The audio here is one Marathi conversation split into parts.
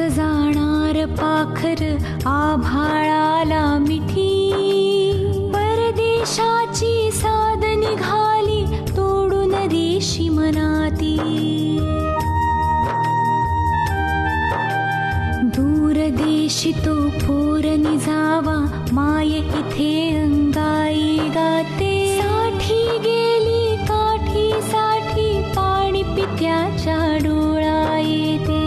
जाणार पाखर आभाळाला मिठी, परदेशाची साद निघाली तोडून रेशी मनाती। दूर देशी तो पोर निजावा माय इथे अंगाई गाते। साठी गेली काठी साठी पाणी पित्याच्या डोळा येते।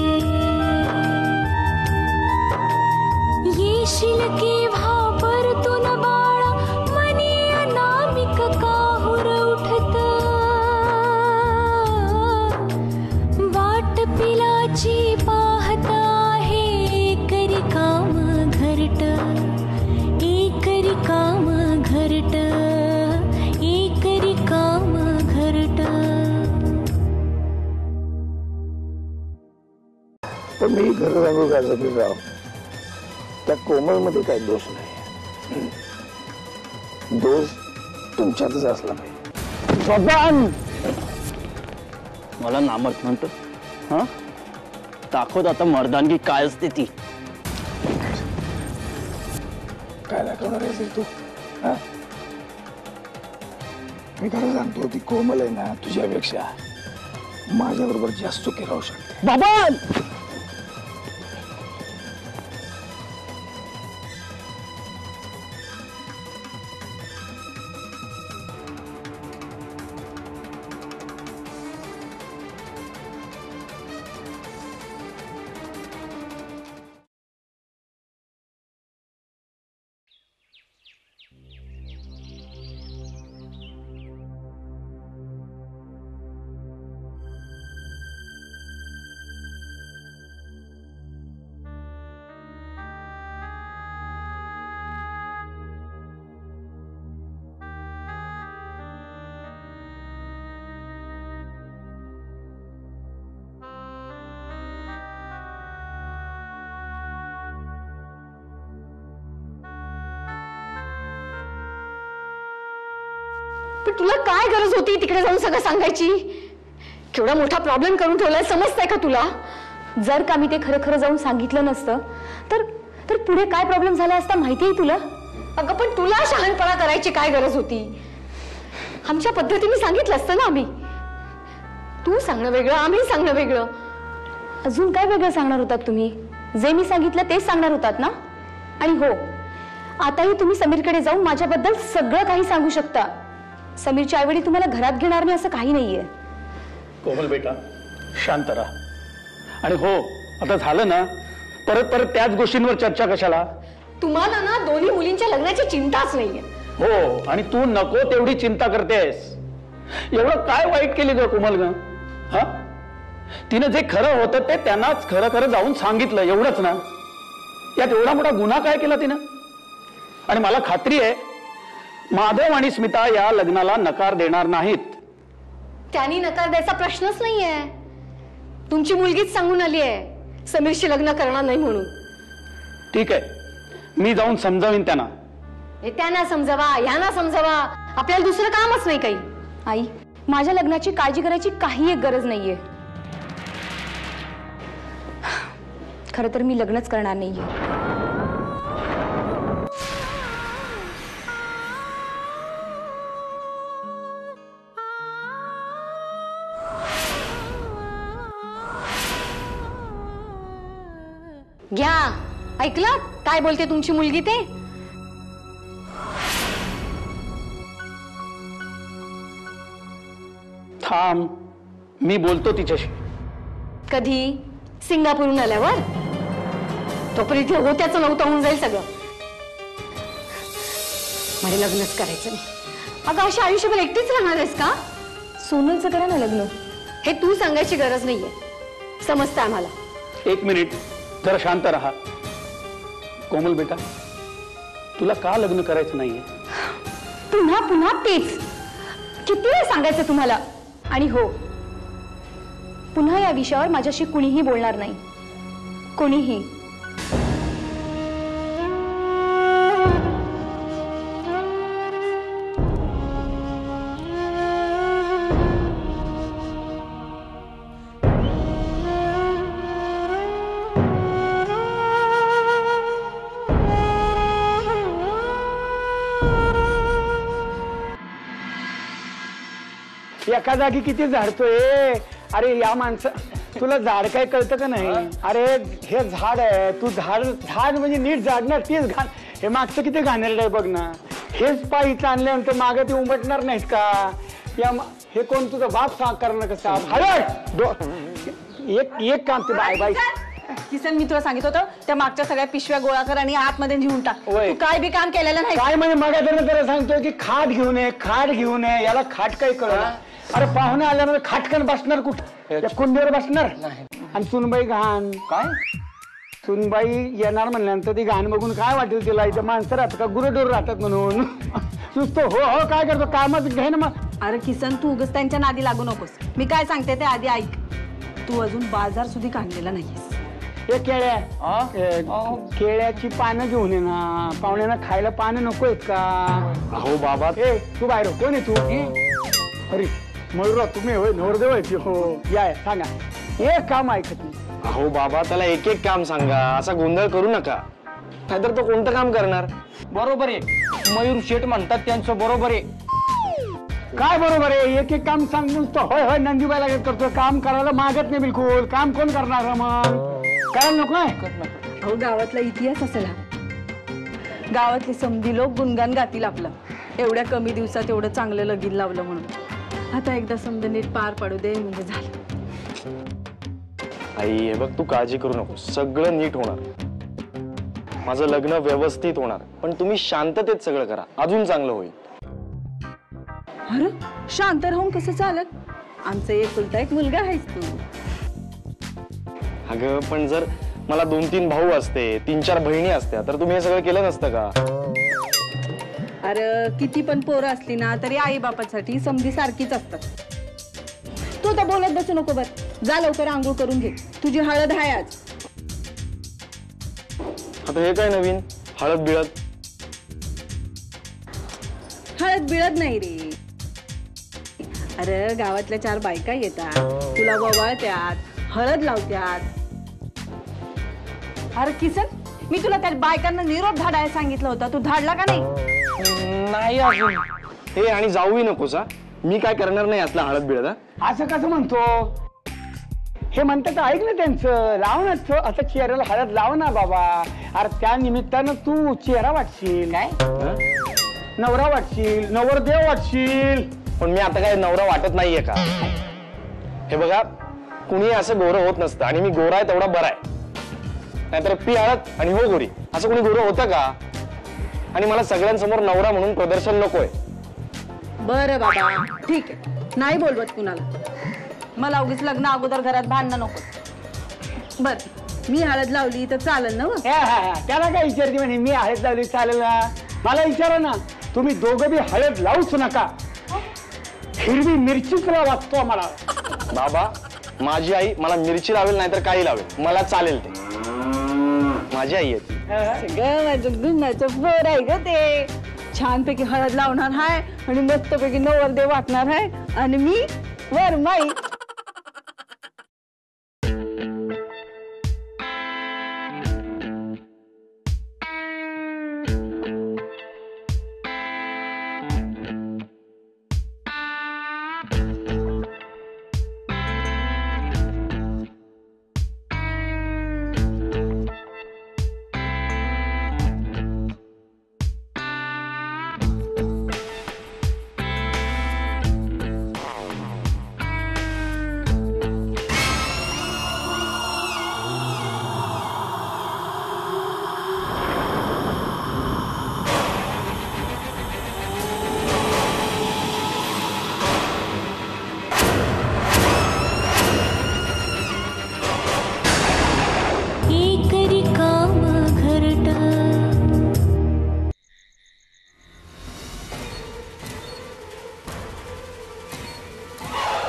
येशील केव्हा परतून बाळा मनी अनामिक काहुर उठत। वाट पिलाची पाहत आहे एकरी काम घरट, एकरी काम घरट, एकरी काम घरट। पण मी घर सांगू का जमीनराव, त्या कोमलमध्ये काही दोष नाही, दोष तुमच्यातच असला पाहिजे। बाबान मला नामर्थ म्हणतो, हा दाखवत आता मर्दानगी काय असते ती। काय दाखवणार आहेस तू? हा मी खरं सांगतो, ती कोमल आहे ना तुझ्यापेक्षा माझ्याबरोबर जास्त चुकी राहू शकते। बाबान पण तुला काय गरज होती तिकडे जाऊन सगळं सांगायची? केवढा मोठा प्रॉब्लेम करून ठेवलाय, समजतंय का तुला? जर का मी ते खरं खरं जाऊन सांगितलं नसतं तर तर पुढे काय प्रॉब्लेम झाला असता माहिती आहे तुला? अगं पण तुला शहाणपणा करायची काय गरज होती? आमच्या पद्धतीने सांगितलं असतं ना आम्ही। तू सांगणं वेगळं, आम्ही सांगणं वेगळं। अजून काय वेगळं सांगणार होतात तुम्ही? जे मी सांगितलं तेच सांगणार होतात ना? आणि हो, आताही तुम्ही समीरकडे जाऊन माझ्याबद्दल सगळं काही सांगू शकता। समीरची आईवडील तुम्हाला घरात घेणार नाही असं काही नाहीये। कोमल बेटा शांत राहा। आणि हो, आता झालं ना, परत परत त्याच गोष्टींवर चर्चा कशाला? तुम्हाला ना दोन्ही मुलींच्या लग्नाची चिंताच नाहीये। हो, आणि तू नको तेवढी चिंता करतेस। एवढं काय वाईट केली ग कोमल ग? हा, तिनं जे खरं होतं ते त्यांनाच खरं खरं जाऊन सांगितलं, एवढंच ना? यात एवढा मोठा गुन्हा काय केला तिनं? आणि मला खात्री आहे माधव आणि स्मिता या लग्नाला नकार देणार नाहीत। त्यांनी नकार द्यायचा प्रश्नच नाहीये। तुमची मुलगीच सांगून आली आहे समीरशी लग्न करणार नाही म्हणून। ठीक आहे, मी जाऊन समजावीन त्यांना। त्यांना समजावा, ह्यांना समजावा, आपल्याला दुसरं कामच नाही काही। आई, माझ्या लग्नाची काळजी करायची काही एक गरज नाहीये। खरं तर मी लग्नच करणार नाहीये। घ्या, ऐकलं काय बोलते तुमची मुलगी ते? थांब, मी बोलतो तिच्याशी। कधी? सिंगापूरहून आल्यावर? तोपर्यंत होत्याचं नव्हतं होऊन जाईल सगळं। मला लग्नच करायचं नाही। अगं अशी आयुष्यभर एकटीच राहणार आहेस का? सोनलचं करा ना लग्न। हे तू सांगायची गरज नाहीये, समजतं आम्हाला। एक मिनिट, जरा शांत रहा। कोमल बेटा, तुला का लग्न करायचं नाहीये? पुन्हा पुन्हा तेच. किती वेळ सांगायचं तुम्हाला? आणि हो, पुन्हा या विषयावर माझ्याशी कुणीही बोलणार नाही. कोणीही. एका जागी किती झाडतोय? अरे या माणसं, तुला झाड काय कळतं का नाही? अरे हे झाड आहे, तू झाड झाड म्हणजे नीट झाडणार, तेच घाण. हे मागचं किती घाणेरडं आहे बघ ना. हेच पायीचं आणल्यानंतर मागे ते उमटणार नाहीत का? या हे कोण तुझा बाप सांग करणं कसा? एक काम ते बाय बाय. किसन, मी तुला सांगित होतं त्या मागच्या सगळ्या पिशव्या गोळा कर आणि आतमध्ये घेऊन टाक. तू काय बी काम केलेलं नाही. काय म्हणजे मग त्याला सांगतोय की खाट घेऊन ये, खाट घेऊन ये. याला खाट काही कळलं. अरे पाहुणे आल्यानंतर खाटकन बसणार कुठं? कुंडीवर बसणार. आणि सुनबाई घाण. काय सुनबाई येणार म्हणल्यानंतर ती घाण बघून काय वाटेल तिला? इथं माणसं राहतात का? गुरडोर राहतात म्हणून नुसतं हो हो काय करतो कामात घे ना मग. अरे किसन, तू उगाच त्यांच्या नादी लागू नकोस. मी काय सांगते ते आधी ऐक. तू अजून बाजार सुद्धा काढलेला नाहीस. हे केळ्याची पानं घेऊन ये ना. पाहुण्यांना खायला पानं नको आहेत का? अहो बाबा, ए तू बाहेर हो. कोण आहे तू? अरे मयूरराव तुम्ही होय, नवरदेव आहे. हो या सांगा. एक काम ऐकत नाही. अहो बाबा, त्याला एक एक काम सांगा. असा गोंधळ करू नका, नाहीतर तो कोणतं काम करणार? बरोबर आहे, मयूर शेठ म्हणतात त्यांचं बरोबर आहे. काय बरोबर आहे? एक एक काम सांगून तो होय होय नंदीबाईला करतो. काम करायला मागत नाही बिलकुल. काम कोण करणार मग? करायला नको आहे. अहो गावातला इतिहास असेल हा. गावातले समधी लोक गुणगान गातील आपलं. एवढ्या कमी दिवसात एवढं चांगलं लगीन लावलं म्हणून. आता एकदा समजा नीट पार पाडू दे म्हणजे झालं. आई हे बघ, तू काळजी करू नको, सगळं नीट होणार. माझं लग्न व्यवस्थित होणार. पण तुम्ही शांततेत सगळं करा, अजून चांगलं होईल. अरे शांत राहून कसं चालत? आमचा एकुलता एक मुलगा आहेस तू. अगं पण जर मला 2-3 भाऊ असते, 3-4 बहिणी असत्या, तर तुम्ही हे सगळं केलं नसतं का? अरे किती पण पोरं असली ना तरी आई बापासाठी समधी सारखीच असतात. तू तर बोलत बसू नको. बर जा लवकर आंघोळ करून घे. तुझी हळद आहे आज. आता हे काय नवीन हळद बिळद? हळद बिळद नाही रे. अरे गावातल्या 4 बायका येतात, तुला ववाळत्यात, हळद लावत्यात. अरे किसन, मी तुला त्या बायकांना निरोप धाडायला सांगितलं होतं, तू धाडला का नाही? नाही अजून. हे आणि जाऊही नकोस हा. मी काय करणार नाही असला हळद बिळद. असं कसं म्हणतो? हे म्हणतात ऐक ना त्यांचं. लाव ना असं चेहऱ्याला हळद लाव ना बाबा. अरे त्या निमित्तानं तू चेहरा वाटशील. काय नवरा वाटशील, नवरदेव वाटशील. पण मी आता काय नवरा वाटत नाहीये का? हे बघा, कुणी असं गोरं होत नसतं. आणि मी गोरा आहे तेवढा बरा आहे. नाहीतर पी हळद आणि हो गोरी असं कुणी गोरं होतं का? आणि मला सगळ्यांसमोर नवरा म्हणून प्रदर्शन नकोय. बरं बाबा ठीक आहे, नाही बोलवत कुणाला. मला उगीच लग्न अगोदर घरात भांडणं नको. बर मी हळद लावली तर चालेल ना? त्याला काय विचारते म्हणे मी हळद लावली चालेल ना? मला विचारा ना. तुम्ही दोघं बी हळद लावूच नका. हिरवी मिरचीच वाचतो आम्हाला. बाबा, माझी आई मला मिरची लावेल नाहीतर काही लावेल, मला चालेल ते. माझी आई आहे. सगळं माझं गुन्ह्याचं पोर आहे ग ते. छानपैकी हळद लावणार आहे आणि मस्तपैकी नवरदेव वाटणार आहे आणि मी वरमाई.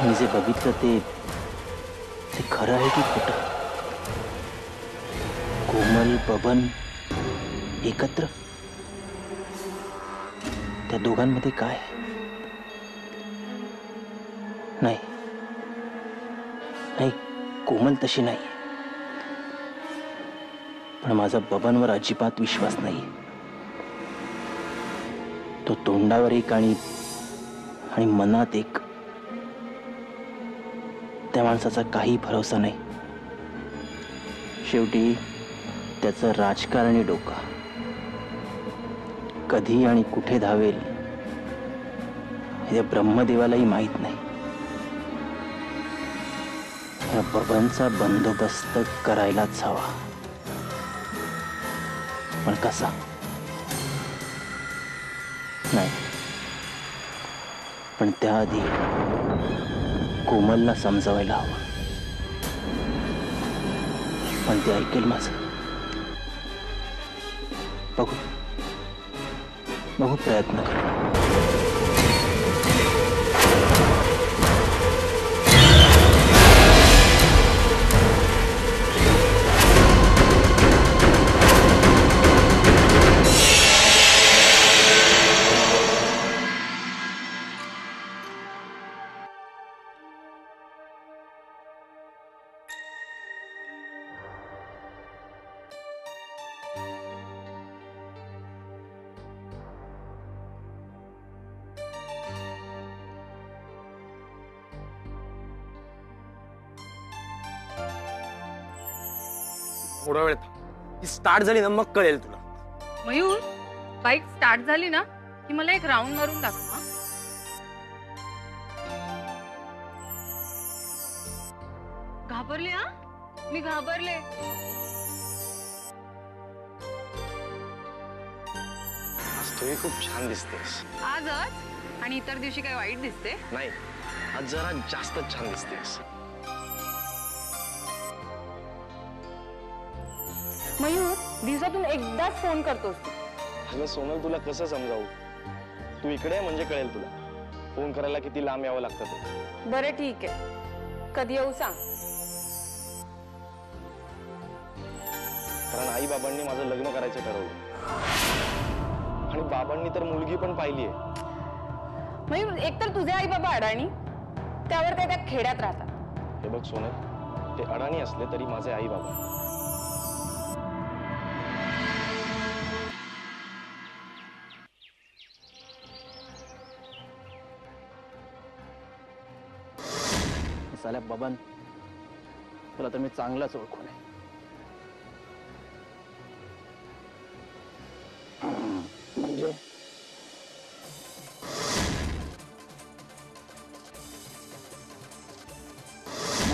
मी जे बघितलं ते खरं आहे की खोटं? कोमल बबन एकत्र, त्या दोघांमध्ये काय? नाही नाही, कोमल तशी नाही, पण माझा बबनवर अजिबात विश्वास नाही. तो तोंडावर एक आणि मनात एक. त्या माणसाचा काही भरोसा नाही. शेवटी त्याचं राजकारणी डोकं कधी आणि कुठे धावेल हे ब्रह्मदेवालाही माहित नाही. या बबनचा बंदोबस्त करायलाच हवा, पण कसा? नाही, पण त्याआधी कोमलला समजावायला हवं. पण ते ऐकेल माझं? बघू प्रयत्न कर. थोडा वेळ ती स्टार्ट झाली ना मग कळेल तुला. मयूर, बाईक स्टार्ट झाली ना की मला एक राऊंड मारून दाखव. घाबरले? हा, मी घाबरले. आज तूही खूप छान दिसतेस. आजच? आणि इतर दिवशी काही वाईट दिसते? नाही, आज जरा जास्तच छान दिसतेस. मयूर, दिवसातून एकदाच फोन करतोस तू. अगं सोनल, तुला कसं समजावू? तू इकडे आहे म्हणजे कळेल तुला. फोन करायला किती लांब यावं लागतं ते. बरं ठीक आहे, कधी येऊ सांग. कारण आई बाबांनी माझं लग्न करायचं ठरवलं आणि बाबांनी तर मुलगी पण पाहिली आहे. मयूर, एकतर तुझे आई बाबा अडाणी, त्यावर ते त्या खेड्यात राहतात. हे बघ सोनल, ते अडाणी असले तरी माझे आई बाबा. साल्या बबन, तुला तर मी चांगलाच ओळखून आहे. म्हणजे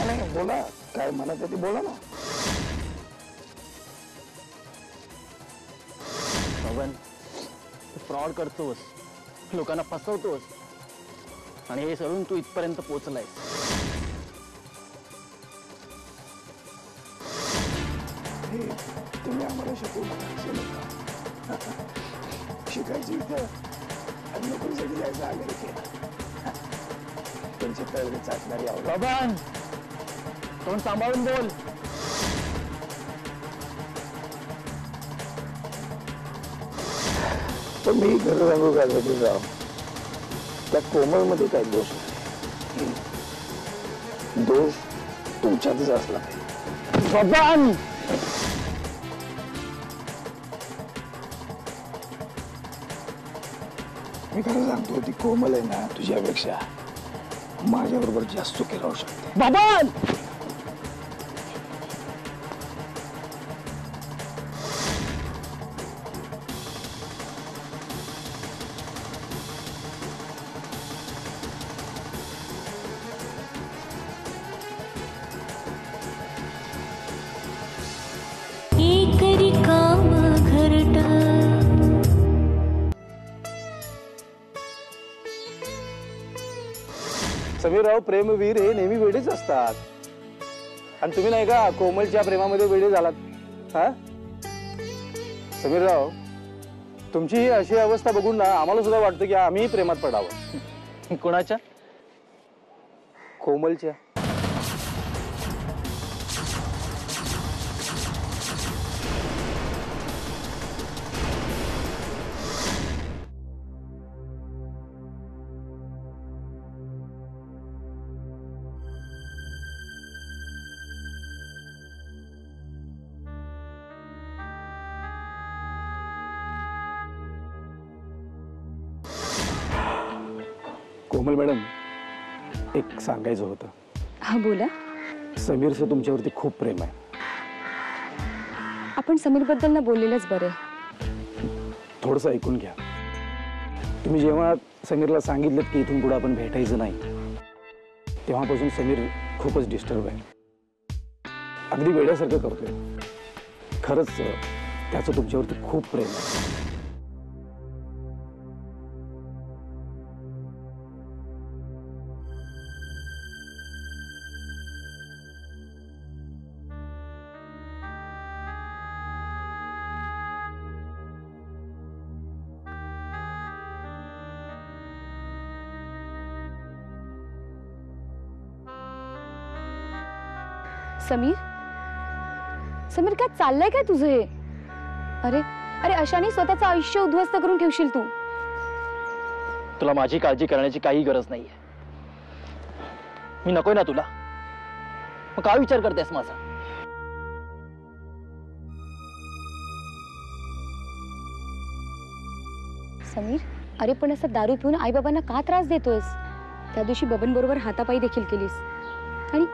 नाही, बोला काय म्हणत आहे ते बोला ना. बबन, फ्रॉड करतोस, लोकांना फसवतोस आणि हे सगळून तू इथपर्यंत पोहोचलाय. तुम्ही आम्हाला शिकवू नका. शिकायची इथं आणि नोकरीसाठी जायचं अमेरिकेला. त्यांची तळवे चाचणारी आवड. बबन, तोंड सांभाळून बोल. तर मी खरं सांगू का राव, त्या कोमलमध्ये काय दोष नाही. दोष तुमच्यातच असला पाहिजे. बबन, मी खरं सांगतो, ती कोमल आहे ना तुझ्यापेक्षा माझ्याबरोबर जास्त चुकी राहू शकते. बबन, एकरी काम घरट. समीरराव, प्रेमवीर हे नेहमी वेडेच असतात. आणि तुम्ही नाही का कोमलच्या प्रेमामध्ये वेडे झालात? हा समीरराव, तुमची ही अशी अवस्था बघून ना आम्हाला सुद्धा वाटतं की आम्ही प्रेमात पडावं. कोणाच्या? कोमलच्या. कोमल मॅडम, एक सांगायचं होतं. हा बोला. समीरचं तुमच्यावरती खूप प्रेम आहे. आपण समीरबद्दल ना बोललेलंच बरं. थोडंसं ऐकून घ्या. तुम्ही जेव्हा समीरला सांगितलं की इथून पुढे आपण भेटायचं नाही, तेव्हापासून समीर खूपच डिस्टर्ब आहे. अगदी वेड्यासारखं करतोय. खरंच त्याचं तुमच्यावरती खूप प्रेम आहे. समीर, समीर काय चाललंय काय तुझं हे? अरे अरे, अशाने स्वतःचं आयुष्य उद्ध्वस्त करून ठेवशील तू. तुला माझी काळजी करण्याची काही गरज नाहीये. मी नकोय ना तुला? मग काय विचार करतेस माझा? समीर, अरे पण असं दारू पिऊन आई बाबांना का त्रास देतोयस? त्या दिवशी बबन बरोबर हातापायी देखील केलीस. आणि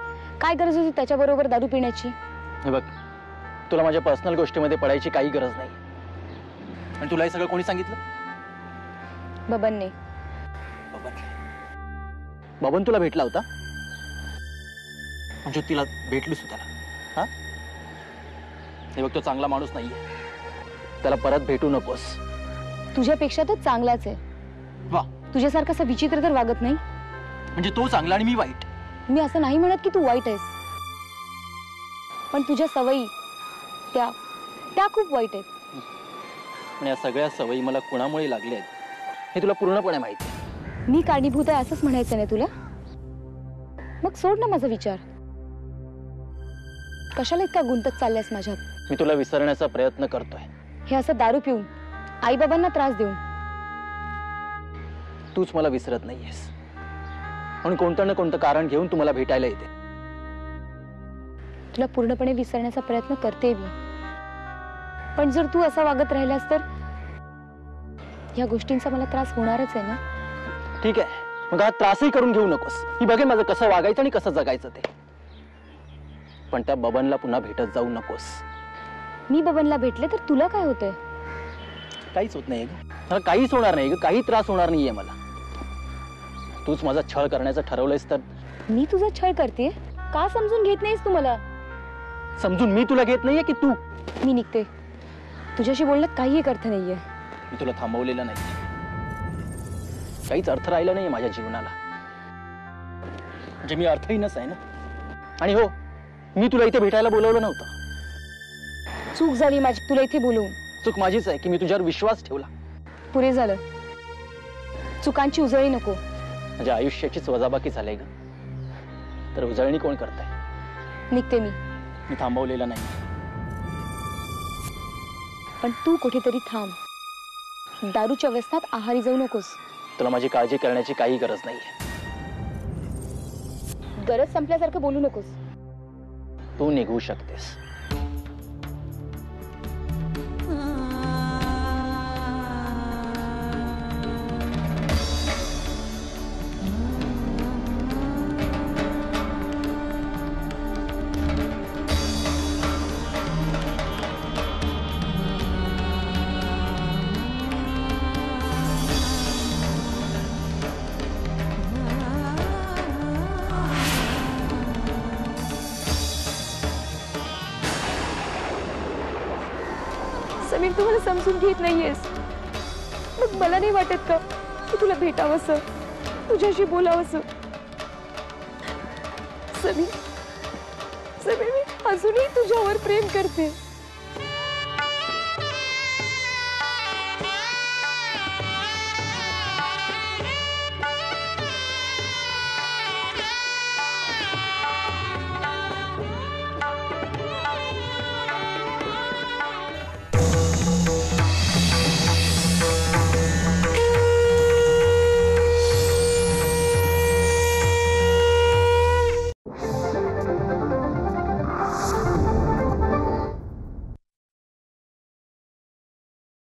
काय गरज होती त्याच्याबरोबर दारू पिण्याची? हे बघ, तुला माझ्या पर्सनल गोष्टीमध्ये पडायची काही गरज नाही. आणि तुला हे सगळं कोणी सांगितलं? बबनने. बबन तुला भेटला होता? म्हणजे तिला भेटलीस तू त्याला? हा, हे बघ, तो चांगला माणूस नाहीये. त्याला परत भेटू नकोस. तुझ्यापेक्षा तो चांगलाच आहे. वा, तुझ्यासारखा असा विचित्र तर वागत नाही. म्हणजे तो चांगला आणि मी वाईट? मी असं नाही म्हणत की तू वाईट आहेस, पण तुझ्या सवयी त्या खूप वाईट आहेत. आणि या सगळ्या सवयी मला कुणामुळे लागल्या आहेत हे तुला पूर्णपणे माहिती आहे. मी कारणीभूत आहे असंच म्हणायचं नाही तुला? मग सोड ना माझा विचार. कशाला इतका गुंतत चालल्यास माझ्यात? मी तुला विसरण्याचा प्रयत्न करतोय. हे असं दारू पिऊन आई बाबांना त्रास देऊन. तूच मला विसरत नाहीयेस, म्हणून कोणतं ना कोणतं कारण घेऊन तू मला भेटायला येते. तुला पूर्णपणे विसरण्याचा प्रयत्न करते मी, पण जर तू असा वागत राहिलास तर या गोष्टींचा मला त्रास होणारच आहे ना. ठीक आहे, मग हा त्रासही करून घेऊ नकोस. मी बघेन माझं कसं वागायचं आणि कसं जगायचं ते. पण त्या बबनला पुन्हा भेटत जाऊ नकोस. मी बबनला भेटले तर तुला काय होतंय? काहीच होत नाही ग. मला काहीच होणार नाही ग. काही त्रास होणार नाहीये मला. तूच माझा छळ करण्याचं ठरवलंयस तर? मी तुझा छळ करते? का समजून घेत नाहीस तू मला? समजून मी तुला घेत नाहीये की तू? मी निघते. तुझ्याशी बोलण्यात काही एक अर्थ नाहीये. मी तुला थांबवलेलं नाही. काहीच अर्थ राहिला नाहीये माझ्या जीवनाला. म्हणजे मी अर्थहीनच आहे ना. आणि हो, मी तुला इथे भेटायला बोलवलं नव्हतं. चूक झाली माझी तुला इथे बोलवून. चूक माझीच आहे की मी तुझ्यावर विश्वास ठेवला. पुरे झालं. चुकांची उजळी नको. माझ्या आयुष्याचीच वजाबाकी झालीय ग. तर उजळणी कोण करताय? निघते मी. मी थांबवलेलं नाही. पण तू कुठेतरी थांब. दारूच्या व्यसनात आहारी जाऊ नकोस. तुला माझी काळजी करण्याची काही गरज नाहीये. गरज संपल्यासारखं बोलू नकोस. तू निघू शकतेस. समीर, तू मला समजून घेत नाहीयेस. मग मला नाही वाटत का की तुला भेटावंसं, तुझ्याशी बोलावंसं? समीर, समीर, मी अजूनही तुझ्यावर प्रेम करते.